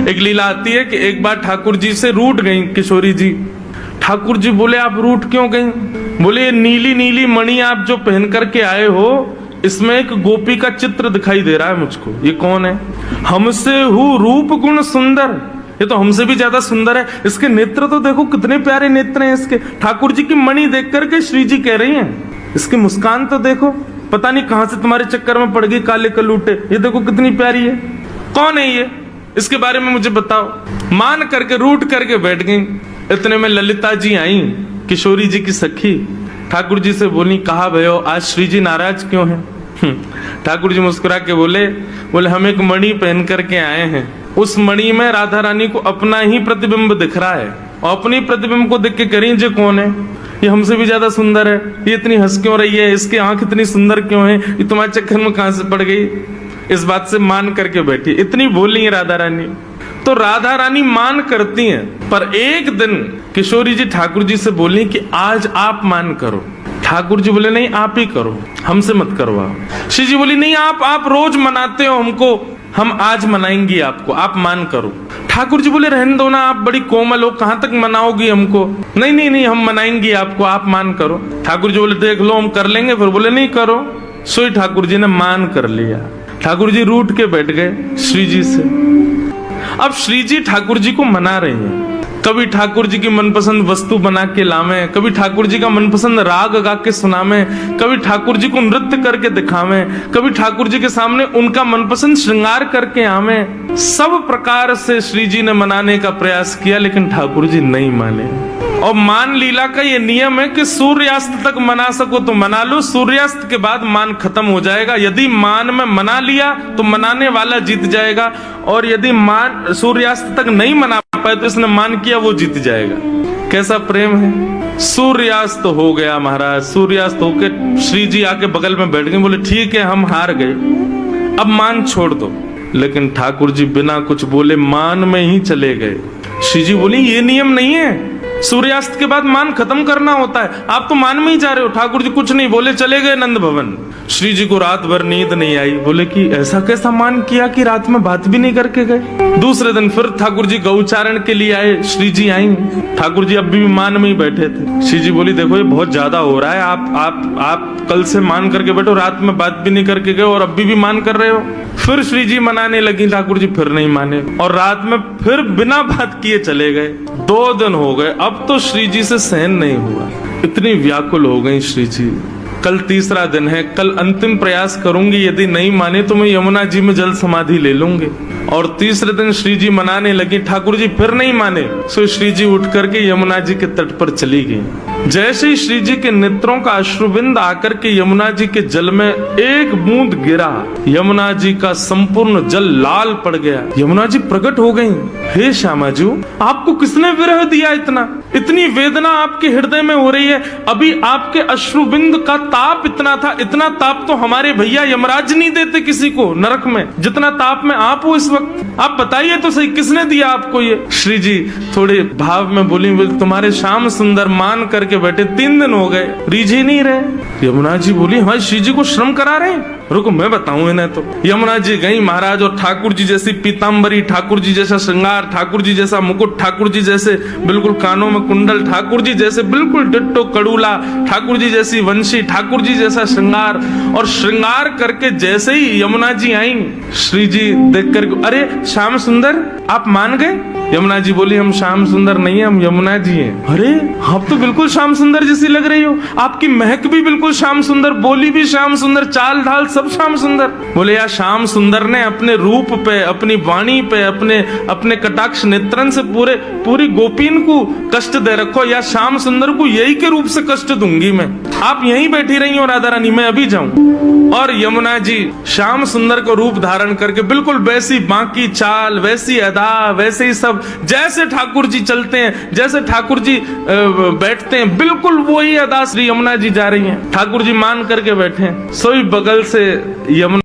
एक लीला आती है कि एक बार ठाकुर जी से रूठ गई किशोरी जी। ठाकुर जी बोले आप रूठ क्यों गई? बोले ये नीली नीली मणि आप जो पहन करके आए हो, इसमें एक गोपी का चित्र दिखाई दे रहा है मुझको। ये कौन है? हमसे हूँ रूप गुण सुंदर, ये तो हमसे भी ज्यादा सुंदर है। इसके नेत्र तो देखो कितने प्यारे नेत्र हैं इसके। ठाकुर जी की मणि देख करके श्री जी कह रही हैं, इसकी मुस्कान तो देखो, पता नहीं कहां से तुम्हारे चक्कर में पड़ गई काले कलूटे, ये देखो कितनी प्यारी है। कौन है ये? इसके बारे में मुझे बताओ। मान करके रूठ करके बैठ गई। इतने में ललिता जी आई, किशोरी जी की सखी। ठाकुर जी से बोली, कहा भयो आज श्री जी नाराज क्यों हैं? ठाकुर जी मुस्कुरा के बोले हम एक मणि पहन करके आए हैं, उस मणि में राधा रानी को अपना ही प्रतिबिंब दिख रहा है, और अपनी प्रतिबिंब को देख के करें जे कौन है? ये हमसे भी ज्यादा सुंदर है, ये इतनी हंस क्यों रही है, इसकी आंख इतनी सुंदर क्यों है, ये तुम्हारे चक्कर में कहां से पड़ गई? इस बात से मान करके बैठी। इतनी बोली है राधा रानी, तो राधा रानी मान करती हैं। पर एक दिन किशोरी जी ठाकुर जी से बोली कि आज आप मान करो। ठाकुर जी बोले नहीं आप ही करो, हमसे मत करवाओ। श्री जी बोली नहीं आप रोज मनाते हो हमको, हम आज मनाएंगी आपको, आप मान करो। ठाकुर जी बोले रहने दो ना, आप बड़ी कोमल हो, कहां तक मनाओगी हमको? नहीं हम मनाएंगी आपको, आप मान करो। ठाकुर जी बोले देख लो हम कर लेंगे। फिर बोले नहीं करो। सोई ठाकुर जी ने मान कर लिया। ठाकुर जी रूठ के बैठ गए श्री जी से। अब श्री जी ठाकुर जी को मना रहे हैं। कभी ठाकुर जी की मनपसंद वस्तु बना के लावे, कभी ठाकुर जी का मनपसंद राग गा के सुनावे, कभी ठाकुर जी को नृत्य करके दिखावे, कभी ठाकुर जी के सामने उनका मनपसंद श्रृंगार करके आवे। सब प्रकार से श्री जी ने मनाने का प्रयास किया, लेकिन ठाकुर जी नहीं माने। और मान लीला का ये नियम है कि सूर्यास्त तक मना सको तो मना लो, सूर्यास्त के बाद मान खत्म हो जाएगा। यदि मान में मना लिया तो मनाने वाला जीत जाएगा, और यदि मान सूर्यास्त तक नहीं मना पाए तो इसने मान किया वो जीत जाएगा। कैसा प्रेम है। सूर्यास्त हो गया महाराज, सूर्यास्त होके श्री जी आके बगल में बैठ गए। बोले ठीक है हम हार गए, अब मान छोड़ दो। लेकिन ठाकुर जी बिना कुछ बोले मान में ही चले गए। श्री जी बोली ये नियम नहीं है, सूर्यास्त के बाद मान खत्म करना होता है, आप तो मान में ही जा रहे हो। ठाकुर जी कुछ नहीं बोले, चले गए नंद भवन। श्री जी को रात भर नींद नहीं आई। बोले कि ऐसा कैसा मान किया कि रात में बात भी नहीं करके गए। दूसरे दिन फिर ठाकुर जी गौचारण के लिए आए। श्री जी आई, ठाकुर जी अब भी मान में ही बैठे थे। श्री जी बोली देखो ये बहुत ज्यादा हो रहा है, आप कल से मान करके बैठो, रात में बात भी नहीं करके गए और अभी भी मान कर रहे हो। फिर श्री जी मनाने लगी, ठाकुर जी फिर नहीं माने, और रात में फिर बिना बात किए चले गए। 2 दिन हो गए, अब तो श्री जी से सहन नहीं हुआ। इतनी व्याकुल हो गई श्री जी। कल तीसरा दिन है, कल अंतिम प्रयास करूंगी, यदि नहीं माने तो मैं यमुना जी में जल समाधि ले लूंगी। और तीसरे दिन श्री जी मनाने लगी, ठाकुर जी फिर नहीं माने। सो श्री जी उठ करके यमुना जी के तट पर चली गई। जैसे ही श्री जी के नेत्रों का अश्रुबिंद आकर के यमुना जी के जल में एक बूंद गिरा, यमुना जी का संपूर्ण जल लाल पड़ गया। यमुना जी प्रकट हो गई। हे श्यामा जी, आपको किसने विरह दिया? इतनी वेदना आपके हृदय में हो रही है। अभी आपके अश्रुबिंद का ताप इतना था, इतना ताप तो हमारे भैया यमराज नहीं देते किसी को नरक में, जितना ताप में आप हो इस वक्त। आप बताइए तो सही, किसने दिया आपको ये? श्री जी थोड़े भाव में बोली, तुम्हारे श्याम सुंदर मान करके बैठे 3 दिन हो गए, रीझ नहीं रहे। यमुना जी बोली हाँ श्री जी को श्रम करा रहे हैं, रुको मैं बताऊं इन्हें। तो यमुना जी गई महाराज, और ठाकुर जी जैसी पीताम्बरी, ठाकुर जी जैसा श्रृंगार, ठाकुर जी जैसा मुकुट, ठाकुर जी जैसे बिल्कुल कानों में कुंडल, ठाकुर जी जैसे बिल्कुल डिट्टो कड़ूला, ठाकुर जी जैसी वंशी, ठाकुर जी जैसा श्रृंगार। और श्रृंगार करके जैसे ही यमुना जी आई, श्री जी देख कर अरे श्याम सुंदर आप मान गए? यमुना जी बोली हम श्याम सुंदर नहीं है, हम यमुना जी हैं। अरे आप तो बिल्कुल श्याम सुंदर जैसी लग रही हो, आपकी महक भी बिल्कुल श्याम सुंदर, बोली भी श्याम सुंदर, चाल ढाल सब श्याम सुंदर। बोले यार श्याम सुंदर ने अपने रूप पे, अपनी वाणी पे, अपने कटाक्ष नेत्रन से पूरी गोपीन को कष्ट दे रखो। या श्याम सुंदर को यही के रूप से कष्ट दूंगी मैं, आप यहीं बैठी रही हो राधा रानी, मैं अभी जाऊं। और यमुना जी श्याम सुंदर को रूप धारण करके बिल्कुल वैसी बाकी चाल, वैसी अदा, वैसे ही सब, जैसे ठाकुर जी चलते हैं, जैसे ठाकुर जी बैठते हैं, बिल्कुल वही अदा श्री यमुना जी जा रही हैं। ठाकुर जी मान करके बैठे हैं। सोई बगल से यमुना